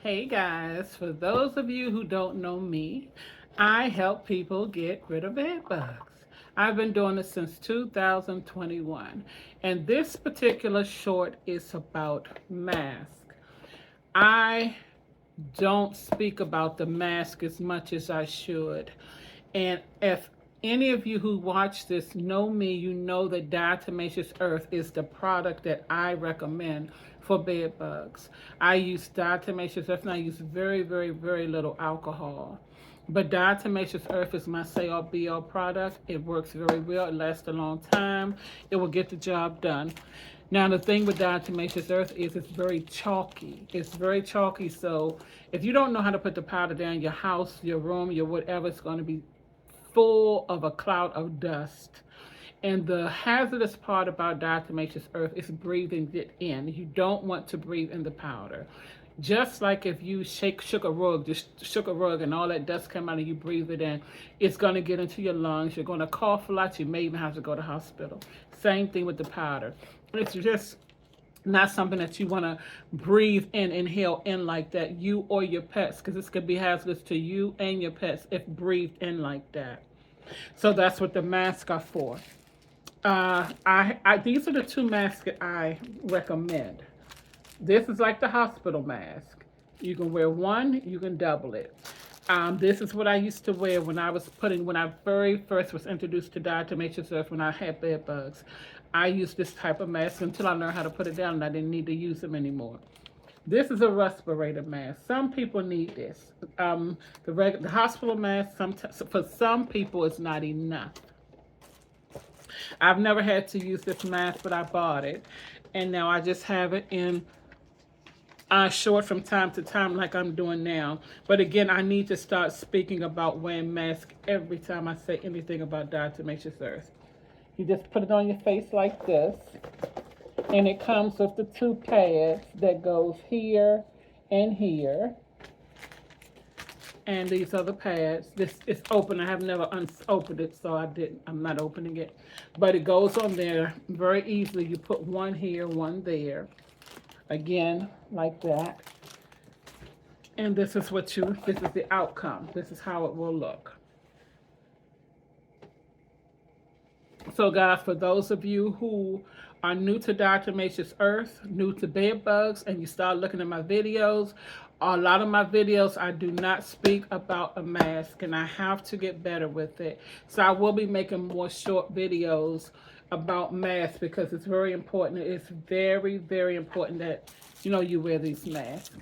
Hey guys, for those of you who don't know me, I help people get rid of bed bugs. I've been doing this since 2021, and this particular short is about masks. I don't speak about the mask as much as I should. And if any of you who watch this know me, you know that Diatomaceous Earth is the product that I recommend for bed bugs. I use Diatomaceous Earth and I use very, very, very little alcohol. But Diatomaceous Earth is my say-all-be-all product. It works very well. It lasts a long time. It will get the job done. Now, the thing with Diatomaceous Earth is it's very chalky. It's very chalky, so if you don't know how to put the powder down, your house, your room, your whatever, it's going to be full of a cloud of dust. And the hazardous part about Diatomaceous Earth is breathing it in. You don't want to breathe in the powder. Just like if you shook a rug and all that dust come out and you breathe it in, it's going to get into your lungs. You're going to cough a lot. You may even have to go to the hospital. Same thing with the powder. It's just not something that you want to breathe in, inhale in like that, you or your pets, because this could be hazardous to you and your pets if breathed in like that. So that's what the masks are for. These are the two masks that I recommend. This is like the hospital mask. You can wear one, you can double it. This is what I used to wear when I very first was introduced to Diatomaceous Earth when I had bed bugs. I used this type of mask until I learned how to put it down and I didn't need to use them anymore. This is a respirator mask. Some people need this. The hospital mask, for some people, it's not enough. I've never had to use this mask, but I bought it. And now I just have it in short from time to time like I'm doing now. But again, I need to start speaking about wearing masks every time I say anything about Diatomaceous Earth. You just put it on your face like this. And it comes with the two pads that goes here and here. And these are the pads. This is open. I have never opened it, so I'm not opening it. But it goes on there very easily. You put one here, one there. Again, like that. And this is the outcome. This is how it will look. So guys, for those of you who are new to Diatomaceous Earth, new to bed bugs, and you start looking at my videos, a lot of my videos I do not speak about a mask, and I have to get better with it. So I will be making more short videos about masks because it's very important. It's very, very important that you wear these masks.